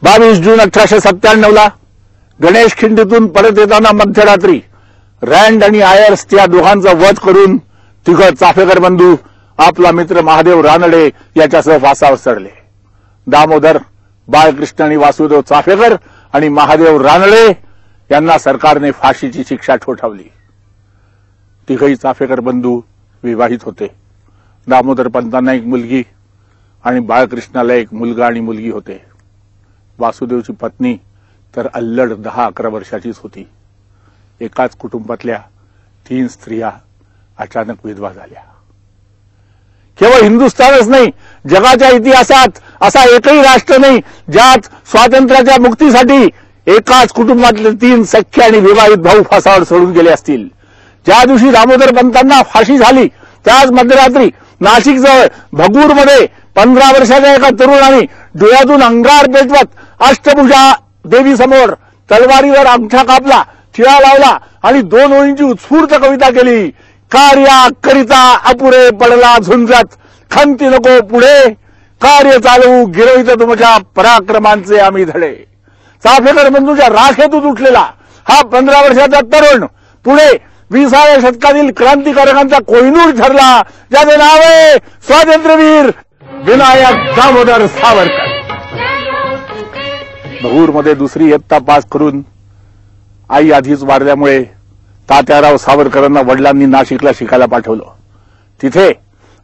22 जून 1897 गणेश खिंडीतून परत येताना मध्यरात्री रँड आणि आयर्स त्या दोघांचा वध करून तिघं चाफेकर बंधू आपला मित्र महादेव रानडे याच्यासह फासावर चढले. दामोदर, बाळकृष्ण आणि वासुदेव चाफेकर आणि महादेव रानडे यांना सरकारने फाशीची शिक्षा ठोठावली. तिघही चाफेकर बंधू विवाहित होते. दामोदर पंतांना एक मुलगी आणि बाळकृष्णाला एक मुलगा आणि मुलगी होते. वासुदेवची पत्नी तर अल्लड 10-11 वर्षाचीच होती. एकाच कुटुंबातल्या 3 स्त्रिया अचानक विधवा झाल्या. केवळ हिंदुस्थानच नाही, जगाच्या इतिहासात असा एकही राष्ट्र नाही ज्यात स्वातंत्र्याच्या मुक्तीसाठी एकाच कुटुंबातले 3 सख्खे आणि विवाहित भाऊ फासावर चढून गेले असतील. ज्या दिवशी दामोदर पंतांना फाशी झाली त्याच मध्यरात्री नाशिकजवळ भगूरमध्ये 15 वर्षाच्या एका तरुणाने डोळ्यातून अंगार पेटवत अष्टभुजा देवीसमोर तलवारीवर अंगठा कापला, टिळा लावला आणि 2 ओळींची उत्स्फूर्त कविता केली. कार्या करिता अपुरे पडला झुंजत, खंती नको पुढे कार्य चालवू गिरवित तुमच्या पराक्रमांचे आम्ही धडे. चाफेकर बंधूच्या राखेतून उठलेला हा 15 वर्षाचा तरुण पुढे 20व्या शतकातील क्रांतिकारकांचा कोहिनूर ठरला, ज्याचे नाव आहे स्वातंत्र्यवीर विनायक दामोदर सावरकर. भगूरमध्ये 2री इयत्ता पास करून आई आधीच वारल्यामुळे तात्याराव सावरकरांना वडिलांनी नाशिकला शिकायला पाठवलं. तिथे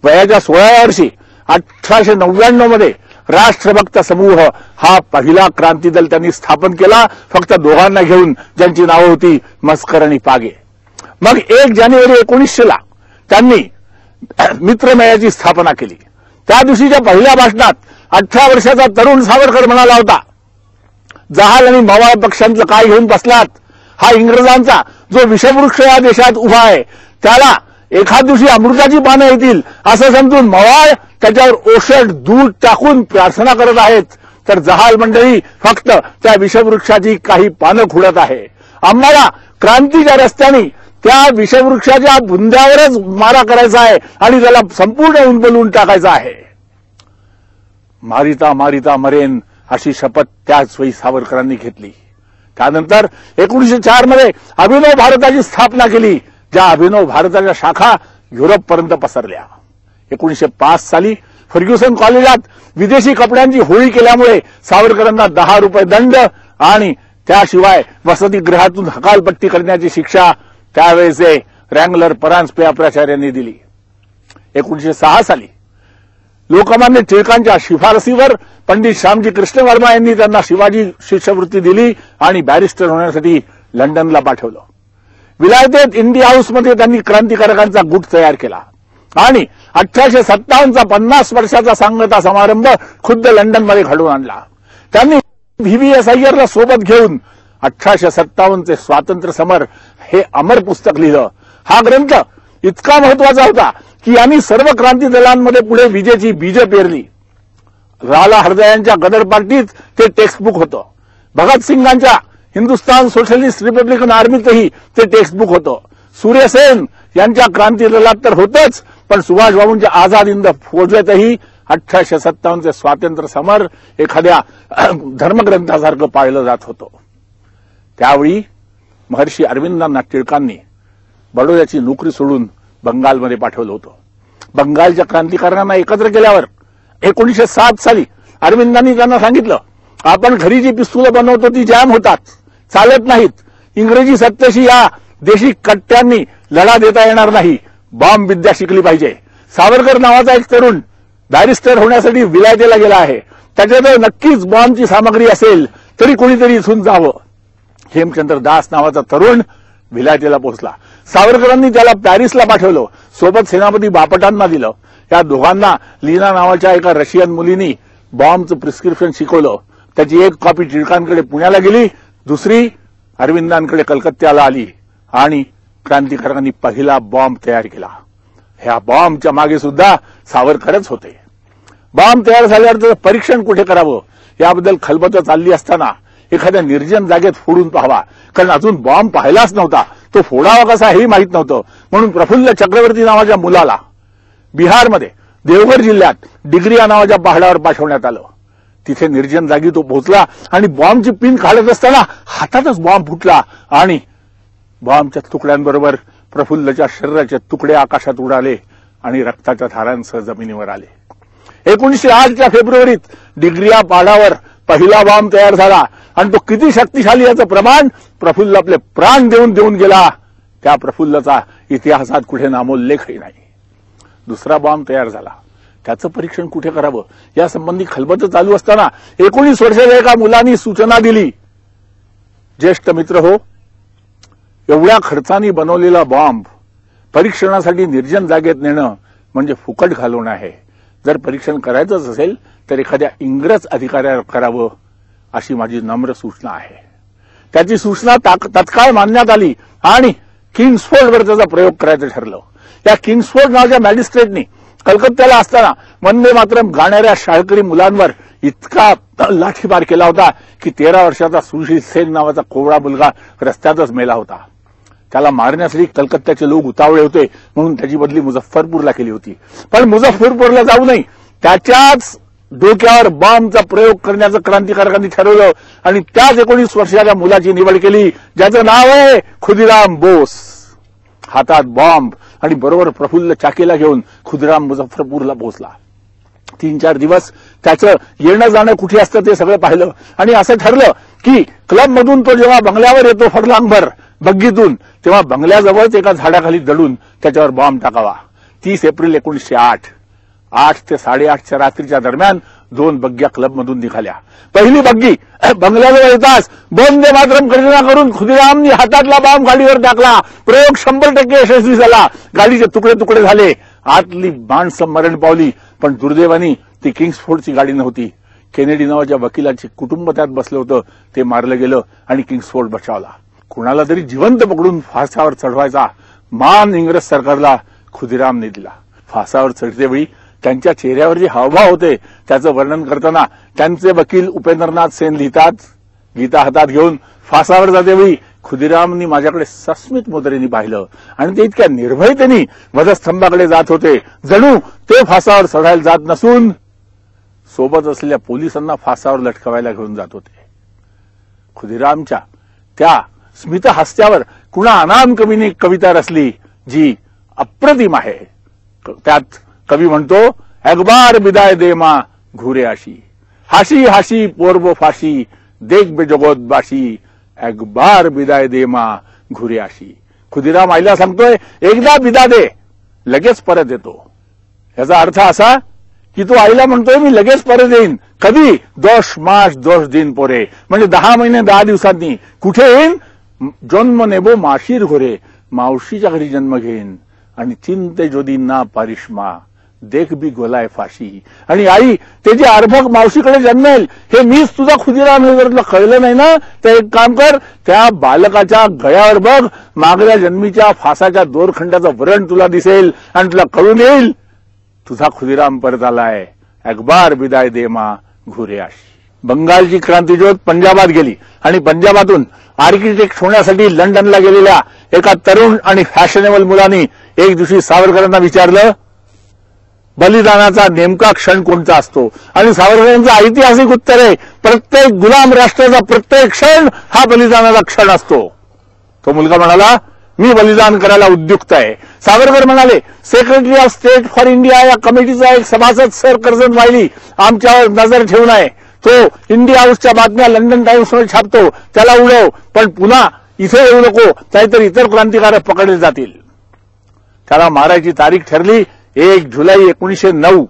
वयाच्या 16व्या वर्षी 1899 मध्ये राष्ट्रभक्त समूह हा पहिला क्रांती दल त्यांनी स्थापन केला, फक्त दोघांना घेऊन, ज्यांची नावं होती मस्कर आणि पागे. मग 1 जानेवारी 1900 त्यांनी मित्रमेळ्याची स्थापना केली. त्या दिवशीच्या पहिल्या भाषणात 18 वर्षाचा तरुण सावरकर म्हणाला होता, जहाल आणि मवाळ पक्षांचं काय घेऊन बसलात? हा इंग्रजांचा जो विषवृक्ष या देशात उभा आहे त्याला एखाद दिवशी अमृताची पानं येतील असं समजून मवाळ त्याच्यावर औषध दूध टाकून प्रार्थना करत आहेत, तर जहाल मंडळी फक्त त्या विषवृक्षाची काही पानं खुडत आहे. आम्हाला क्रांतीच्या रस्त्याने त्या विषवृक्षाच्या बुंद्यावरच मारा करायचा आहे आणि त्याला संपूर्ण उन्मलून टाकायचा आहे. मारिता मारिता मरेन अशी शपथ त्याच वेळी सावरकरांनी घेतली. त्यानंतर 1904 मध्ये अभिनव भारताची स्थापना केली, ज्या अभिनव भारताच्या शाखा युरोपपर्यंत पसरल्या. 1905 साली फर्ग्युसन कॉलेजात विदेशी कपड्यांची होळी केल्यामुळे सावरकरांना 10 रुपये दंड आणि त्याशिवाय वसतिगृहातून हकालपट्टी करण्याची शिक्षा त्यावेळेचे रँगलर परांजपे प्राचार्यांनी दिली. 1906 साली लोकमान्य टिळकांच्या शिफारसीवर पंडित श्यामजी कृष्ण वर्मा यांनी त्यांना शिवाजी शिष्यवृत्ती दिली आणि बॅरिस्टर होण्यासाठी लंडनला पाठवलं. विलायतेत इंडिया हाऊसमध्ये त्यांनी क्रांतिकारकांचा गुट तयार केला आणि 1857चा 50 वर्षाचा सांगता समारंभ खुद्द लंडनमध्ये घडवून आणला. त्यांनी व्ही.व्ही.एस. अय्यरला सोबत घेऊन 1857चे स्वातंत्र्य समर हे अमर पुस्तक लिहिलं. हा ग्रंथ इतका महत्वाचा होता की यांनी सर्व क्रांती दलांमध्ये पुढे विजेची बीजं पेरली. लाला हरदयांच्या गदर पार्टीत ते टेक्स्टबुक होतं. भगतसिंगांच्या हिंदुस्थान सोशलिस्ट रिपब्लिकन आर्मीतही ते टेक्स्टबुक होतं. सूर्यसेन यांच्या क्रांती दलात तर होतच, पण सुभाषबाबूंच्या आझाद हिंद फौजेतही 1857चे स्वातंत्र्य समर एखाद्या धर्मग्रंथासारखं पाळलं जात होतं. त्यावेळी महर्षी अरविंदांना टिळकांनी बडोद्याची नोकरी सोडून बंगालमध्ये पाठवलं होतं. बंगालच्या क्रांतिकारकांना एकत्र केल्यावर 1907 साली अरविंदांनी त्यांना सांगितलं, आपण घरी जी पिस्तुलं बनवतो ती जॅम होतात, चालत नाहीत. इंग्रजी सत्तेशी या देशी कट्ट्यांनी लढा देता येणार नाही. बॉम्ब विद्या शिकली पाहिजे. सावरकर नावाचा एक तरुण बॅरिस्टर होण्यासाठी विलायतेला गेला आहे. त्याच्याजवळ नक्कीच बॉम्बची सामग्री असेल, तरी कोणीतरी इथून जावं. हेमचंद्र दास नावाचा तरुण विलायतेला पोहोचला. सावरकरांनी त्याला पॅरिसला पाठवलं. सोबत सेनापती बापटांना दिलं. या दोघांना लीना नावाच्या एका रशियन मुलीनी बॉम्बचं प्रिस्क्रिप्शन शिकवलं. त्याची एक कॉपी टिळकांकडे पुण्याला गेली, दुसरी अरविंदांकडे कलकत्त्याला आली आणि क्रांतिकारकांनी पहिला बॉम्ब तयार केला. ह्या बॉम्बच्या मागे सुद्धा सावरकरच होते. बॉम्ब तयार झाल्यावर त्याचं परीक्षण कुठे करावं याबद्दल खलबतं चालली असताना एखाद्या निर्जन जागेत फोडून पाहावा, कारण अजून बॉम्ब पाहिलाच नव्हता, तो फोडावा कसा हेही माहीत नव्हतं. म्हणून प्रफुल्ल चक्रवर्ती नावाच्या मुलाला बिहारमध्ये देवघर जिल्ह्यात डिग्रिया नावाच्या पहाडावर पाठवण्यात आलं. तिथे निर्जन जागी तो पोहोचला आणि बॉम्बची पिन काढत असताना हातातच बॉम्ब फुटला आणि बॉम्बच्या तुकड्यांबरोबर प्रफुल्लच्या शरीराचे तुकडे आकाशात उडाले आणि रक्ताच्या धारांसह जमिनीवर आले. 1908च्या फेब्रुवारीत डिग्रिया पहाडावर पहिला बॉम्ब तयार झाला आणि तो किती शक्तिशाली याचं प्रमाण प्रफुल्ल आपले प्राण देऊन गेला. त्या प्रफुल्लचा इतिहासात कुठे नामोल्लेखही नाही. दुसरा बॉम्ब तयार झाला. त्याचं परीक्षण कुठे करावं यासंबंधी खलबत चालू असताना 19 वर्षाच्या एका मुलांनी सूचना दिली. ज्येष्ठ मित्र हो, एवढ्या खर्चाने बनवलेला बॉम्ब परीक्षणासाठी निर्जन जागेत नेणं म्हणजे फुकट घालवणं आहे. जर परीक्षण करायचंच असेल तर एखाद्या इंग्रज अधिकाऱ्याला करावं अशी माझी नम्र सूचना आहे. त्याची सूचना तत्काळ मानण्यात आली आणि किंग्सफोर्डवर त्याचा प्रयोग करायचं ठरलं. या किंग्सफोर्ड नावाच्या मॅजिस्ट्रेटनी कलकत्त्याला असताना वंदे मातरम गाणाऱ्या शाळकरी मुलांवर इतका लाठीमार केला होता की 13 वर्षाचा सुशील सेन नावाचा कोवळा मुलगा रस्त्यातच मेला होता. त्याला मारण्यासाठी कलकत्त्याचे लोक उतावळे होते म्हणून त्याची बदली मुझफ्फरपूरला केली होती. पण मुझफ्फरपूरला जाऊ नये, त्याच्याच डोक्यावर बॉम्बचा प्रयोग करण्याचं क्रांतिकारकांनी ठरवलं आणि त्याच 19 वर्षाच्या मुलाची निवड केली ज्याचं नाव आहे खुदीराम बोस. हातात बॉम्ब आणि बरोबर प्रफुल्ल चाकीला घेऊन खुदीराम मुझफ्फरपूरला पोहोचला. 3-4 दिवस त्याचं येणं जाणं कुठे असतं ते सगळं पाहिलं आणि असं ठरलं की क्लबमधून तो जेव्हा बंगल्यावर येतो फडलांगभर बग्गीतून, तेव्हा बंगल्याजवळच एका झाडाखाली दडून त्याच्यावर बॉम्ब टाकावा. 30 एप्रिल 1908 8 ते 8:30च्या रात्रीच्या दरम्यान 2 बग्ग्या क्लबमधून निघाल्या. पहिली बग्गी बंगल्याजवळ येताच वंदे मातरम गर्जना करून खुदीरामनी हातातला बॉम्ब गाडीवर टाकला. प्रयोग 100% यशस्वी झाला. गाडीचे तुकडे तुकडे झाले. आतली माणसं मरण पावली. पण दुर्दैवाने ती किंग्सफोर्डची गाडी नव्हती. केनेडी नावाच्या वकिलाचे कुटुंब त्यात बसलं होतं. ते मारलं गेलं आणि किंग्सफोर्ड बचावला. कुणाला तरी जिवंत पकडून फासावर चढवायचा मान इंग्रज सरकारला खुदीरामने दिला. फासावर चढतेवेळी त्यांच्या चेहऱ्यावर जे हावभाव होते त्याचं वर्णन करताना त्यांचे वकील उपेंद्रनाथ सेन लिहितात, गीता हातात घेऊन फासावर जातेवेळी खुदीरामनी माझ्याकडे सस्मित मुद्रेने पाहिलं आणि ते इतक्या निर्भयतेने वधस्तंभाकडे जात होते जणू ते फासावर चढायला जात नसून सोबत असलेल्या पोलिसांना फासावर लटकवायला घेऊन जात होते. खुदीरामच्या त्या स्मित हास्यावर कुणा अनाम कवीने कविता रचली जी अप्रतिम आहे. त्यात कवी म्हणतो, एकबार विदाय दे मा घुरे आशी, हाशी हाशी पोरबो फाशी, देख बेजगोतबाशी, एकबार विदाय दे मा घुरे आशी. खुदीराम आईला सांगतोय, एकदा विदा दे, लगेच परत येतो. याचा अर्थ असा की तो आईला म्हणतोय मी लगेच परत येईन. कधी? 10 मास 10 दिन पोरे, म्हणजे 10 महिने 10 दिवसांनी. कुठे येईन? जन्म नेबो माशीर घोरे, मावशीच्या घरी जन्म घेईन आणि चिंते जोदी ना पारिश्मा, देख बी गोलाय फाशी. आणि आई त्याची अर्भक मावशीकडे जन्मेल हे मीच तुझा खुदीराम हे जर तुला कळलं नाही ना तर एक काम कर, त्या बालकाच्या गळ्यावर बघ, मागल्या जन्मीच्या फासाच्या दोरखंडाचं वरण तुला दिसेल आणि तुला कळून येईल तुझा खुदीराम परत आलाय. एकबार विदाय दे मा घुरे आशी. बंगालची क्रांतिज्योत पंजाबात गेली आणि पंजाबातून आर्किटेक्ट होण्यासाठी लंडनला गेलेल्या एका तरुण आणि फॅशनेबल मुलांनी एक दिवशी सावरकरांना विचारलं, बलिदानाचा नेमका क्षण कोणता असतो? आणि सावरकरांचं ऐतिहासिक उत्तर आहे, प्रत्येक गुलाम राष्ट्राचा प्रत्येक क्षण हा बलिदानाचा क्षण असतो. तो मुलगा म्हणाला, मी बलिदान करायला उद्युक्त आहे. सावरकर म्हणाले, secretary of state for India या कमिटीचा एक सभासद सर कर्जन वायली आमच्यावर नजर ठेवून आहे. तो इंडिया हाऊसच्या बातम्या लंडन टाइम्समध्ये छापतो, त्याला उडव, पण पुन्हा इथे येऊ नको, नाहीतर इतर क्रांतिकारक पकडले जातील. त्याला मारायची तारीख ठरली 1 जुलै 1909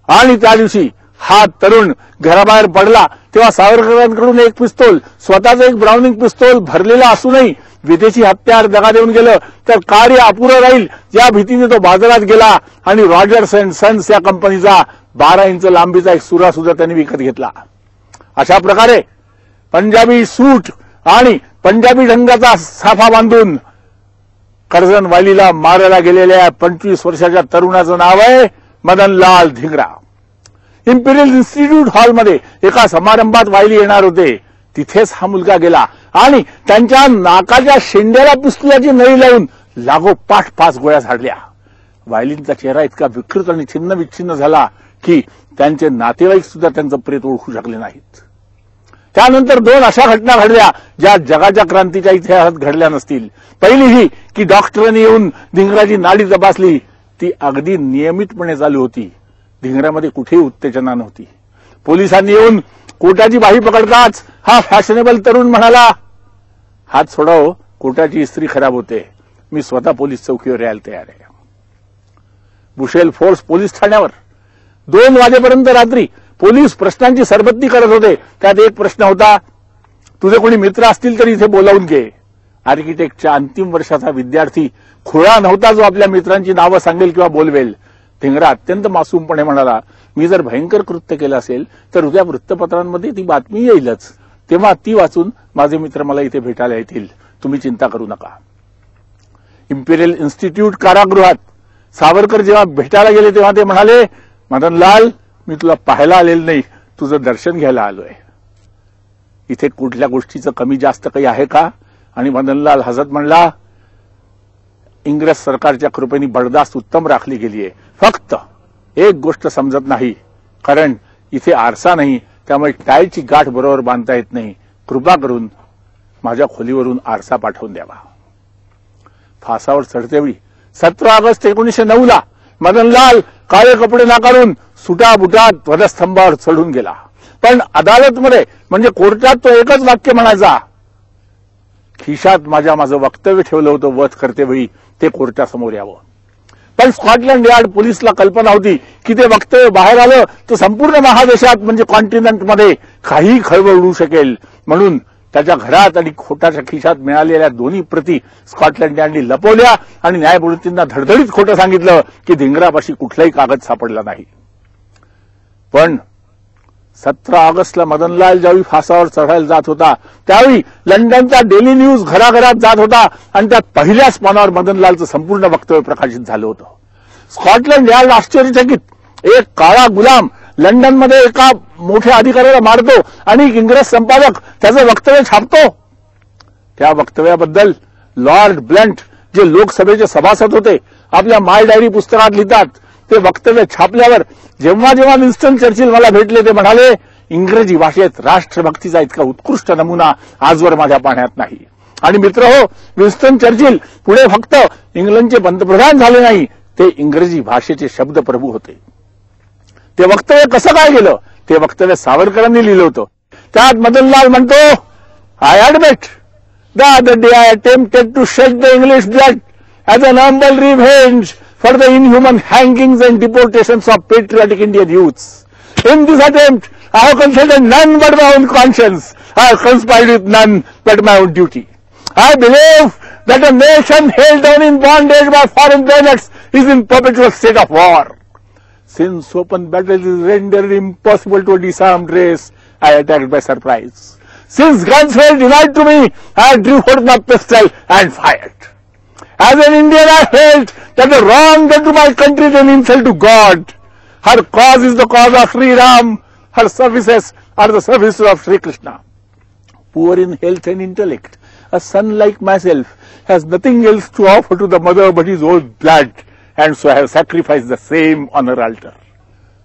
आणि त्या दिवशी हा तरुण घराबाहेर पडला तेव्हा सावरकरांकडून एक पिस्तूल, स्वतःचं एक ब्राउनिंग पिस्तूल भरलेला असूनही विदेशी हत्यार दगा देऊन गेलं तर कार्य अपुरं राहील या भीतीने तो बाजारात गेला आणि रॉजर्स अँड सन्स या कंपनीचा 12 इंच लांबीचा एक सुरा सुद्धा त्यांनी विकत घेतला. अशा प्रकारे पंजाबी सूट आणि पंजाबी ढंगाचा साफा बांधून कर्जन वालीला मारायला गेलेल्या 25 वर्षाच्या तरुणाचं नाव आहे मदनलाल धिंगरा. इम्पिरियल इन्स्टिट्यूट हॉलमध्ये एका समारंभात वायली येणार होते. तिथेच हा मुलगा गेला आणि त्यांच्या नाकाच्या शेंड्याला पिस्तुलाची नळी लावून लागोपाठ 5 गोळ्या झाडल्या. वायलींचा चेहरा इतका विकृत आणि छिन्न विच्छिन्न झाला की त्यांचे नातेवाईक सुद्धा त्यांचं प्रेत ओळखू शकले नाहीत. त्यानंतर 2 अशा घटना घडल्या ज्या जगाच्या क्रांतीच्या इतिहासात घडल्या नसतील. पहिली ही की डॉक्टरांनी येऊन धिंगराची नाडी तपासली. ती अगदी नियमितपणे चालू होती. धिंगरामध्ये कुठेही उत्तेजना नव्हती. पोलिसांनी येऊन कोटाची बाही पकडताच हा फॅशनेबल तरुण म्हणाला, हात सोडाव, कोटाची इस्त्री खराब होते, मी स्वतः पोलीस चौकीवर यायला तयार आहे. बुशेल फोर्स पोलीस ठाण्यावर 2 वाजेपर्यंत रात्री पोलीस प्रश्नांची सरबत्ती करत होते. त्यात एक प्रश्न होता, तुझे कोणी मित्र असतील तर इथे बोलावून घे. आर्किटेक्टच्या अंतिम वर्षाचा विद्यार्थी खोळा नव्हता जो आपल्या मित्रांची नावं सांगेल किंवा बोलवेल. धिंगरा अत्यंत मासूमपणे म्हणाला, मी जर भयंकर कृत्य केलं असेल तर उद्या वृत्तपत्रांमध्ये ती बातमी येईलच, तेव्हा ती वाचून माझे मित्र मला इथे भेटायला येतील, तुम्ही चिंता करू नका. इम्पिरियल इन्स्टिट्यूट कारागृहात सावरकर जेव्हा भेटायला गेले तेव्हा ते म्हणाले, मदनलाल, मी तुला पाहायला आलेलं नाही, तुझं दर्शन घ्यायला आलोय. इथे कुठल्या गोष्टीचं कमी जास्त काही आहे का? आणि मदनलाल हसत म्हणला, इंग्रज सरकारच्या कृपेने बडदास्त उत्तम राखली गेलीये. फक्त एक गोष्ट समजत नाही, कारण इथे आरसा नाही, त्यामुळे टायची गाठ बरोबर बांधता येत नाही. कृपा करून माझ्या खोलीवरून आरसा पाठवून द्यावा. फासावर चढतेवेळी 17 ऑगस्ट 1909 मदनलाल काळे कपडे नाकारून सुटाबुटात ध्वजस्तंभावर चढून गेला. पण अदालतमध्ये म्हणजे कोर्टात तो एकच वाक्य म्हणायचा, खिशात माझं वक्तव्य ठेवलं होतं वध करतेवेळी, ते कोर्टासमोर यावं. पण स्कॉटलंड यार्ड पोलिसला कल्पना होती की ते वक्तव्य बाहेर आलं तर संपूर्ण महादेशात म्हणजे कॉन्टिनेंटमध्ये काही खळबळ उडू शकेल. म्हणून त्याच्या घरात आणि खोटाच्या खिशात मिळालेल्या दोन्ही प्रती स्कॉटलंड यार्डनी लपवल्या आणि न्यायमूर्तींना धडधडीत खोटं सांगितलं की धिंगरापाशी कुठलाही कागद सापडला नाही. पण 17 ऑगस्टला मदनलाल ज्यावेळी फासावर चढायला जात होता त्यावेळी लंडनचा डेली न्यूज घराघरात जात होता आणि त्यात पहिल्याच पानावर मदनलालचं संपूर्ण वक्तव्य प्रकाशित झालं होतं. स्कॉटलंड यार्ड आश्चर्यचकित, एक काळा गुलाम लंडनमध्ये एका मोठ्या अधिकाऱ्याला मारतो आणि इंग्रज संपादक त्याचं वक्तव्य छापतो. त्या वक्तव्याबद्दल लॉर्ड ब्लंट, जे लोकसभेचे सभासद होते, आपल्या माय डायरी पुस्तकात लिहितात, ते वक्तव्य छापल्यावर जेव्हा जेव्हा विन्स्टन चर्चिल मला भेटले ते म्हणाले, इंग्रजी भाषेत राष्ट्रभक्तीचा इतका उत्कृष्ट नमुना आजवर माझ्या पाहण्यात नाही. आणि मित्र हो, विन्स्टन चर्चिल पुढे फक्त इंग्लंडचे पंतप्रधान झाले नाही, ते इंग्रजी भाषेचे शब्दप्रभू होते. ते वक्तव्य कसं काय गेलं ते वक्तव्य सावरकरांनी लिहिलं होतं. त्यात मदनलाल म्हणतो, I admit that the day I attempted to shed the English blood as an humble revenge for the inhuman hangings and deportations of patriotic Indian youths. In this attempt, I have consulted none but my own conscience. I have conspired with none but my own duty. I believe that a nation held down in bondage by foreign bayonets is in perpetual state of war. Since open battle is rendered impossible to a disarmed race, I attacked by surprise. Since guns were denied to me, I drew forth my pistol and fired. As an Indian, I felt that the wrong done to my country is an insult to God. Her cause is the cause of Sri Ram. Her services are the services of Sri Krishna. Poor in health and intellect, a son like myself has nothing else to offer to the mother but his own blood, and so I have sacrificed the same on her altar.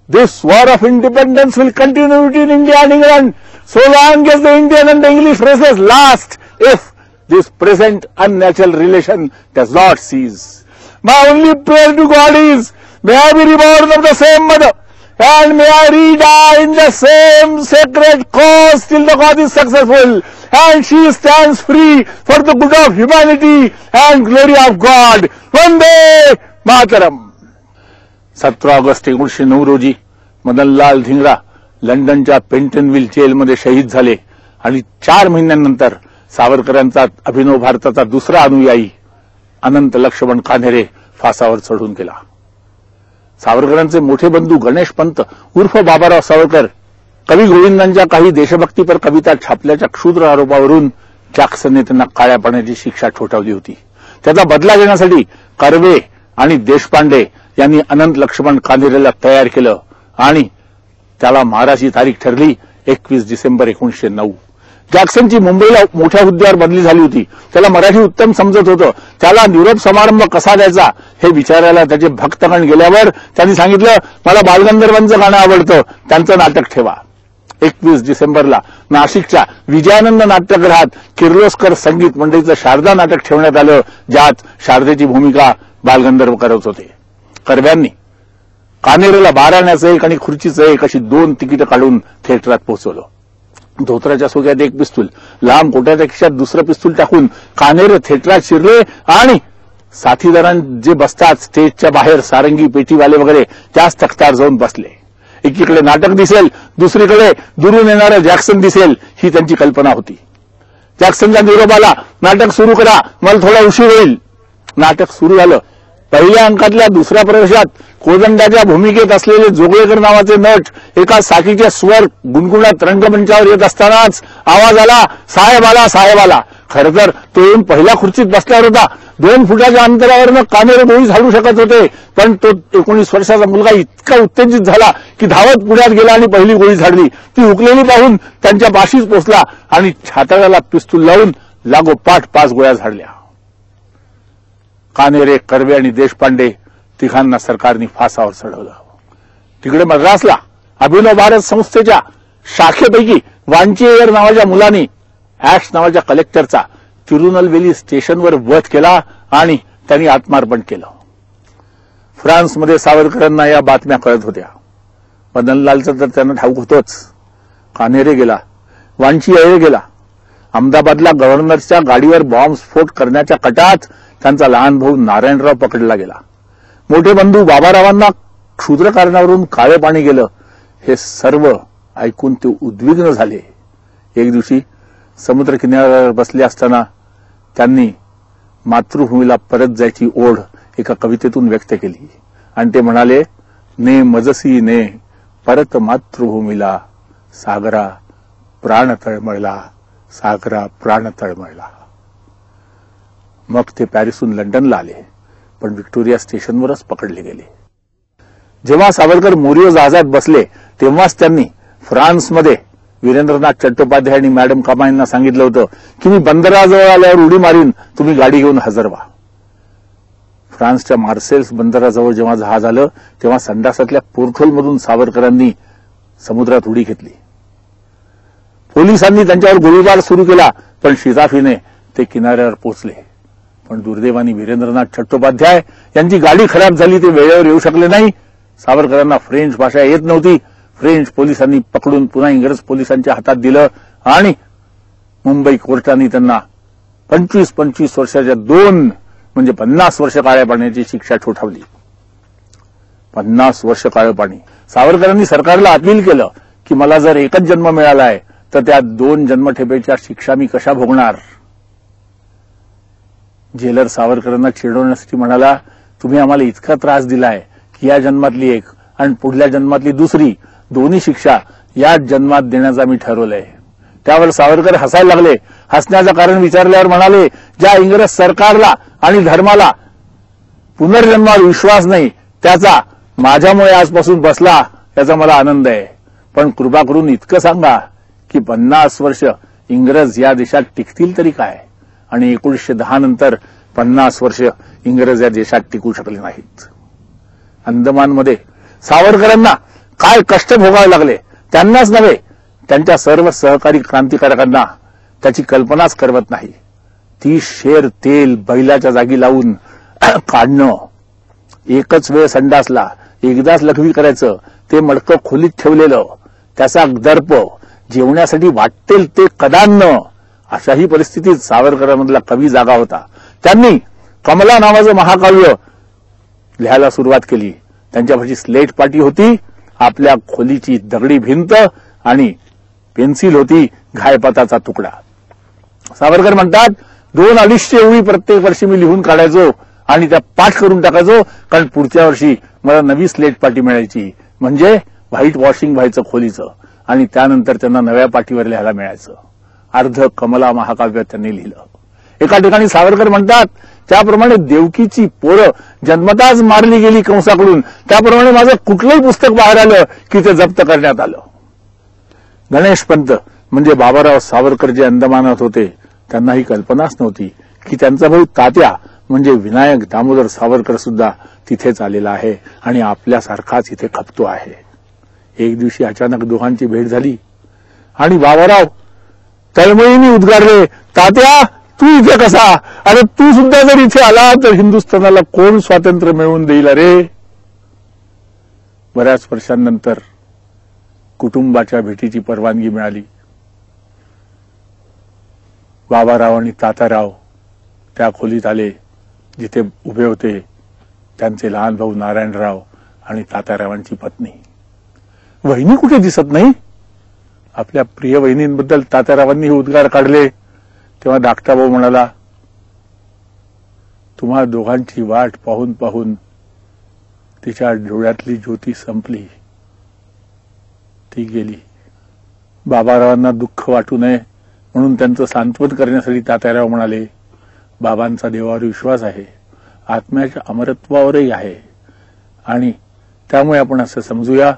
This war of independence will continue between India and England so long as the Indian and the English races last, if this present unnatural relation does not cease. My only prayer to God is, may I be reborn of the same mother, and may I re-die in the same sacred cause till the cause is successful, and she stands free for the good of humanity and glory of God. Vande Mataram. 17 August 1909 रोजी मदनलाल धिंगरा लंडनच्या पेंटनविल जेलमध्ये शहीद झाले आणि 4 महिन्यांनंतर सावरकरांचा अभिनव भारताचा दुसरा अनुयायी अनंत लक्ष्मण कान्हेरे फासावर चढून गेला. सावरकरांचे मोठे बंधू गणेश पंत उर्फ बाबाराव सावरकर कवी गोविंदांच्या काही देशभक्तीपर कविता छापल्याच्या क्षुद्र आरोपावरून जॅक्सनने त्यांना काळ्या पाण्याची शिक्षा ठोठावली होती. त्याचा बदला घेण्यासाठी कर्वे आणि देशपांडे यांनी अनंत लक्ष्मण कान्हेरेला तयार केलं आणि त्याला माराची तारीख ठरली 21 डिसेंबर 1909. जॅक्सनची मुंबईला मोठ्या हुद्द्यावर बदली झाली होती. त्याला मराठी उत्तम समजत होतं. त्याला निरोप समारंभ कसा द्यायचा हे विचारायला त्याचे भक्तगण गेल्यावर त्यांनी सांगितलं, मला बालगंधर्वांचं गाणं आवडतं, त्यांचं नाटक ठेवा. 21 डिसेंबरला नाशिकच्या विजयानंद नाट्यगृहात किर्लोस्कर संगीत मंडळीचं शारदा नाटक ठेवण्यात आलं, ज्यात शारदेची भूमिका बालगंधर्व करत होते. कर्व्यांनी कानेरेला 12 आण्याचं एक आणि खुर्चीचं एक अशी 2 तिकीटं काढून थिएटरात पोहोचवलं. धोत्राच्या सोक्यात एक पिस्तूल, लांब कोट्याच्या खिशात दुसरं पिस्तूल टाकून कानेरे थिएटरात शिरले आणि साथीदारां जे बसतात स्टेजच्या बाहेर सारंगी पेटीवाले वगैरे त्याच तख्तावर जाऊन बसले. एकीकडे नाटक दिसेल, दुसरीकडे दुरून येणारं जॅक्सन दिसेल, ही त्यांची कल्पना होती. जॅक्सनच्या निरोपाला नाटक सुरू करा, मला थोडा उशीर होईल. नाटक सुरू झालं. पहिल्या अंकातल्या दुसऱ्या प्रवेशात कोदंडाच्या भूमिकेत असलेले जोगळेकर नावाचे नट एका साखीचे स्वर गुणगुणत रंगमंचावर येत असतानाच आवाज आला, साहेब आला, साहेब आला. खरं तर तो येऊन पहिल्या खुर्चीत बसल्यावर होता. 2 फुटाच्या अंतरावरनं कानेरे गोळी झाडू शकत होते, पण तो 19 वर्षाचा मुलगा इतका उत्तेजित झाला की धावत पुढ्यात गेला आणि पहिली गोळी झाडली. ती हुकलेली पाहून त्यांच्या पाशीच पोचला आणि छाताळ्याला पिस्तूल लावून लागोपाठ 5 गोळ्या झाडल्या. कानेरे, कर्वे आणि देशपांडे तिघांना सरकारने फासावर चढवलं. तिकडे मद्रासला अभिनव भारत संस्थेच्या शाखेपैकी वांचेयर नावाच्या मुलाने ऍक्स नावाच्या कलेक्टरचा तिरुनलवेली स्टेशनवर वध केला आणि त्यांनी आत्मार्पण केलं. फ्रान्समध्ये सावरकरांना या बातम्या कळत होत्या. मदनलालचं तर त्यांना ठाऊक होतंच. कानेरे गेला, वांचेयर गेला. अहमदाबादला गव्हर्नरच्या गाडीवर बॉम्बस्फोट करण्याच्या कटात त्यांचा लहान भाऊ नारायणराव पकडला गेला. मोठे बंधू बाबारावांना क्षुद्र कारणावरून काळे पाणी गेलं. हे सर्व ऐकून ते उद्विग्न झाले. एक दिवशी समुद्र किनाऱ्यावर बसले असताना त्यांनी मातृभूमीला परत जायची ओढ एका कवितेतून व्यक्त केली आणि ते म्हणाले, ने मजसी ने परत मातृभूमीला, सागरा प्राण तळमळला, सागरा प्राण तळमळला. मग ते पॅरिसहून लंडनला आले, पण व्हिक्टोरिया स्टेशनवरच पकडले गेले. जेव्हा सावरकर मोरियो जहाजात बसले तेव्हाच त्यांनी फ्रान्समध्ये वीरेंद्रनाथ चट्टोपाध्याय आणि मॅडम कामा यांना सांगितलं होतं की मी बंदराजवळ आल्यावर उडी मारीन, तुम्ही गाडी घेऊन हजर व्हा. फ्रान्सच्या मार्सेल्स बंदराजवळ जेव्हा जहाज आलं तेव्हा संडासातल्या पोर्टहोलमधून सावरकरांनी समुद्रात उडी घेतली. पोलिसांनी त्यांच्यावर गोळीबार सुरू केला, पण शिराफीने ते किनाऱ्यावर पोहोचले. पण दुर्दैवाने वीरेंद्रनाथ चट्टोपाध्याय यांची गाडी खराब झाली, ते वेळेवर येऊ शकले नाही. सावरकरांना फ्रेंच भाषा येत नव्हती. फ्रेंच पोलिसांनी पकडून पुन्हा इंग्रज पोलिसांच्या हातात दिलं आणि मुंबई कोर्टाने त्यांना 25 वर्षाच्या 2 म्हणजे 50 वर्ष काळ्या पाण्याची शिक्षा ठोठावली. 50 वर्ष काळं पाणी. सावरकरांनी सरकारला अपील केलं की मला जर एकच जन्म मिळालाय तर त्या 2 जन्मठेपेच्या शिक्षा मी कशा भोगणार. जेलर सावरकरांना चिडवण्यासाठी म्हणाला, तुम्ही आम्हाला इतका त्रास दिलाय की या जन्मातली एक आणि पुढल्या जन्मातली दुसरी दोन्ही शिक्षा याच जन्मात देण्याचा मी ठरवलंय. त्यावर सावरकर हसायला लागले. हसण्याचं कारण विचारल्यावर म्हणाले, ज्या इंग्रज सरकारला आणि धर्माला पुनर्जन्मावर विश्वास नाही त्याचा माझ्यामुळे आजपासून बसला, याचा मला आनंद आहे. पण कृपा करून इतकं सांगा की 50 वर्ष इंग्रज या देशात टिकतील तरी काय. आणि 1910 नंतर 50 वर्ष इंग्रज या देशात टिकू शकले नाहीत. अंदमानमध्ये सावरकरांना काय कष्ट भोगावे लागले त्यांनाच नव्हे, त्यांच्या सर्व सहकारी क्रांतिकारकांना त्याची कल्पनाच करवत नाही. 30 शेर तेल बैलाच्या जागी लावून काढणं, एकच वेळ संडासला, एकदाच लघवी करायचं, ते मडकं खोलीत ठेवलेलं, त्याचा दर्प, जेवण्यासाठी वाटेल ते कदान्न, अशाही परिस्थितीत सावरकरांमधला कवी जागा होता. त्यांनी कमला नावाचं महाकाव्य लिहायला सुरुवात केली. त्यांच्यापाशी स्लेट पाटी होती, आपल्या खोलीची दगडी भिंत आणि पेन्सिल होती, घायपाताचा तुकडा. सावरकर म्हणतात, 2-250 ओळी प्रत्येक वर्षी मी लिहून काढायचो आणि त्या पाठ करून टाकायचो, कारण पुढच्या वर्षी मला नवी स्लेट पाटी मिळायची, म्हणजे व्हाईट वॉशिंग व्हायचं खोलीचं, आणि त्यानंतर त्यांना नव्या पाटीवर लिहायला मिळायचं. अर्ध कमला महाकाव्य त्यांनी लिहिलं. एका ठिकाणी सावरकर म्हणतात, त्याप्रमाणे देवकीची पोरं जन्मताच मारली गेली कंसाकडून, त्याप्रमाणे माझं कुठलंही पुस्तक बाहेर आलं की ते जप्त करण्यात आलं. गणेश पंत म्हणजे बाबाराव सावरकर जे अंदमानात होते त्यांना ही कल्पनाच नव्हती की त्यांचा भाऊ तात्या म्हणजे विनायक दामोदर सावरकर सुद्धा तिथेच आलेला आहे आणि आपल्यासारखाच इथे खपतो आहे. एक दिवशी अचानक दोघांची भेट झाली आणि बाबाराव तळमळीने उद्गारले, तात्या तू इथे कसा? अरे तू सुद्धा जर इथे आला तर हिंदुस्थानाला कोण स्वातंत्र्य मिळवून देईल रे? बऱ्याच वर्षांनंतर कुटुंबाच्या भेटीची परवानगी मिळाली. बाबाराव आणि तात्याराव त्या खोलीत आले जिथे उभे होते त्यांचे लहान भाऊ नारायणराव आणि तात्यारावांची पत्नी. वहिनी कुठे दिसत नाही? आपल्या प्रिय वहिनींबद्दल तात्यारावांनी हे उद्गार काढले तेव्हा धाकटा भाऊ म्हणाला, तुम्हा दोघांची वाट पाहून पाहून तिच्या डोळ्यातली ज्योती संपली, ती गेली. बाबारावांना दुःख वाटू नये म्हणून त्यांचं सांत्वन करण्यासाठी तात्याराव म्हणाले, बाबांचा देवावर विश्वास आहे, आत्म्याच्या अमरत्वावरही आहे आणि त्यामुळे आपण असं समजूया